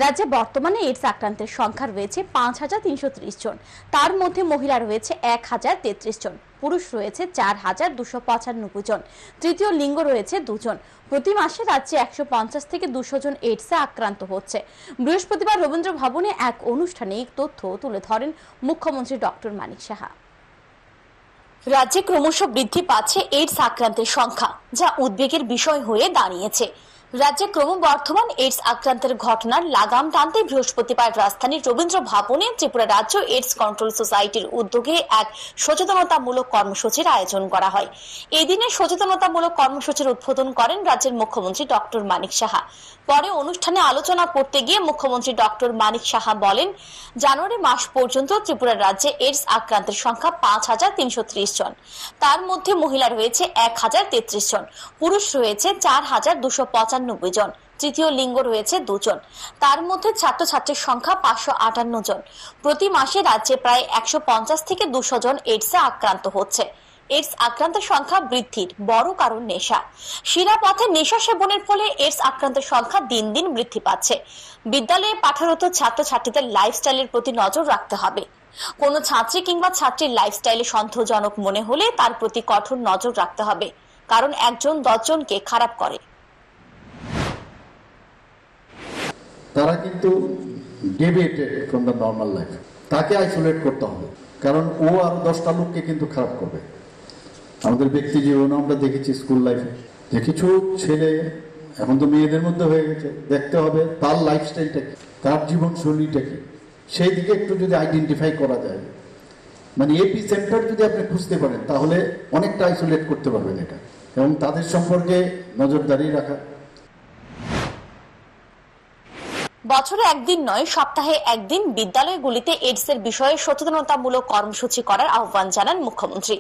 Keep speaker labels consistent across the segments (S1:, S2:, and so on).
S1: রাজ্যে বর্তমানে এইডস আক্রান্তের সংখ্যা রয়েছে ৫,৩৩০ জন। তার মধ্যে মহিলা রয়েছে ১,০৩৩ জন, পুরুষ রয়েছে ৪,২৯৫ জন, তৃতীয় লিঙ্গ রয়েছে ২ জন। প্রতি মাসে রাজ্যে ১৫০ থেকে ২০০ জন এইডসে আক্রান্ত হচ্ছে। বৃহস্পতিবার রবীন্দ্র ভবনে এক অনুষ্ঠানে এই তথ্য তুলে ধরেন মুখ্যমন্ত্রী ডক্টর মানিক সাহা। রাজ্যে ক্রমশ বৃদ্ধি পাচ্ছে এইডস আক্রান্তের সংখ্যা, যা উদ্বেগের বিষয় হয়ে দাঁড়িয়েছে। রাজ্যে ক্রমবর্ধমান এইডস আক্রান্তের ঘটনার লাগাম টানতে বৃহস্পতিবার রাজধানীর রবীন্দ্র ভবনে ত্রিপুরা রাজ্য এইডস কন্ট্রোল সোসাইটির উদ্যোগে এক সচেতনতামূলক কর্মসূচির আয়োজন করা হয়। এই দিনে সচেতনতামূলক কর্মসূচির উদ্বোধন করেন রাজ্যের মুখ্যমন্ত্রী ডক্টর মানিক সাহা। পরে অনুষ্ঠানে আলোচনা করতে গিয়ে মুখ্যমন্ত্রী ডক্টর মানিক সাহা বলেন, জানুয়ারি মাস পর্যন্ত ত্রিপুরা রাজ্যে এইডস আক্রান্তের সংখ্যা ৫,৩৩০ জন। তার মধ্যে মহিলা রয়েছে ১,০৩৩ জন, পুরুষ রয়েছে ৪,২৯৫ জন, তৃতীয় লিঙ্গ রয়েছে ২ জন। তার মধ্যে ছাত্রছাত্রীর সংখ্যা ৫৫৮ জন। প্রতি মাসে রাজ্যে প্রায় ১৫০ থেকে ২০০ জন এইডসে আক্রান্ত হচ্ছে। এইডস আক্রান্তের সংখ্যা বৃদ্ধির বড় কারণ নেশা। শিরাপথে নেশা সেবনের ফলে এইডস আক্রান্তের সংখ্যা দিন দিন বৃদ্ধি পাচ্ছে। বিদ্যালয়ে পাঠরত ছাত্রছাত্রীদের লাইফস্টাইলের প্রতি নজর রাখতে হবে। কোনো ছাত্রী কিংবা ছাত্রীর লাইফস্টাইলে সন্দেহজনক মনে হলে তার প্রতি কঠোর নজর রাখতে হবে, কারণ একজন ১০ জনকে খারাপ করে।
S2: তারা কিন্তু deviated from the normal life, তাকে আইসোলেট করতে হবে, কারণ ও আর 10টা লোককে কিন্তু খারাপ করবে। আমাদের ব্যক্তি জীবনে আমরা দেখেছি, স্কুল লাইফে যে কিছু ছেলে, এখন তো মেয়েদের মধ্যে হয়ে গেছে, দেখতে হবে তার লাইফস্টাইলটা কি, তার জীবনশৈলীটা কি, সেই দিকে একটু যদি আইডেন্টিফাই করা যায়, মানে এপি সেন্টার যদি আপনি খুঁজতে পারেন, তাহলে অনেকটা আইসোলেট করতে পারবেন এটা, এবং তাদের সম্পর্কে নজরদারি রাখা।
S1: বছরে একদিন নয়, সপ্তাহে একদিন বিদ্যালয়গুলিতে এইডস এর বিষয়ে সচেতনতামূলক কর্মসূচি করার আহ্বান জানান মুখ্যমন্ত্রী।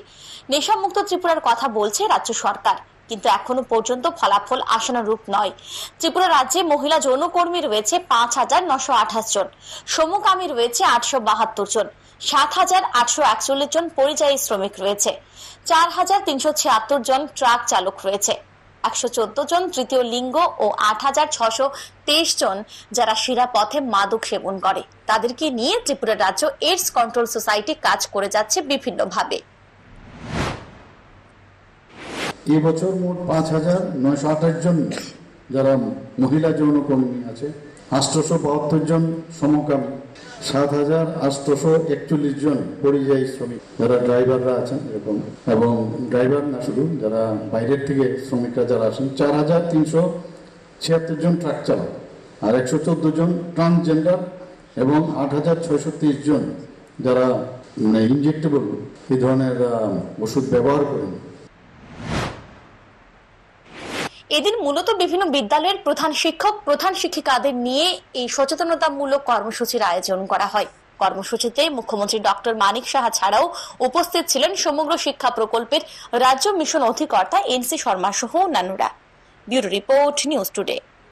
S1: নেশামুক্ত ত্রিপুরার কথা বলছে রাজ্য সরকার, কিন্তু এখনো পর্যন্ত ফলাফল আশানুরূপ নয়। ত্রিপুরা রাজ্যে মহিলা যৌনকর্মী রয়েছে ৫,৯২৮ জন, সমকামী রয়েছে ৮৭২ জন, ৭,৮৪১ জন পরিযায়ী শ্রমিক রয়েছে, ৪,৩৭৬ জন ট্রাক চালক রয়েছে, ১১৪ জন তৃতীয় লিঙ্গ ও ৮,৬২৩ জন যারা শিরাপথে মাদক সেবন করে। তাদেরকে নিয়ে ত্রিপুরা রাজ্য এইডস কন্ট্রোল সোসাইটি কাজ করে যাচ্ছে বিভিন্নভাবে।
S2: এই বছর মোট ৫,৯২৮ জন যারা মহিলা যৌনকর্মী আছে, ৮৭২ জন সমকামী, ৭,৮৪১ জন পরিযায়ী শ্রমিক যারা ড্রাইভাররা আছেন এরকম, এবং ড্রাইভার না শুধু, যারা বাইরের থেকে শ্রমিকরা যারা আসেন, ৪,৩৭৬ জন ট্রাক চালক, আর ১১৪ জন ট্রান্সজেন্ডার, এবং ৮,৬৩০ জন যারা ইনজেক্টেবল এই ধরনের ওষুধ ব্যবহার করেন।
S1: এদিন মূলত বিভিন্ন বিদ্যালয়ের প্রধান শিক্ষক, প্রধান শিক্ষিকাদের নিয়ে এই সচেতনতামূলক কর্মসূচির আয়োজন করা হয়। কর্মসূচিতে মুখ্যমন্ত্রী ডক্টর মানিক সাহা ছাড়াও উপস্থিত ছিলেন সমগ্র শিক্ষা প্রকল্পের রাজ্য মিশন অধিকর্তা NC শর্মা সহ অন্যান্যরা। Bureau report, news today.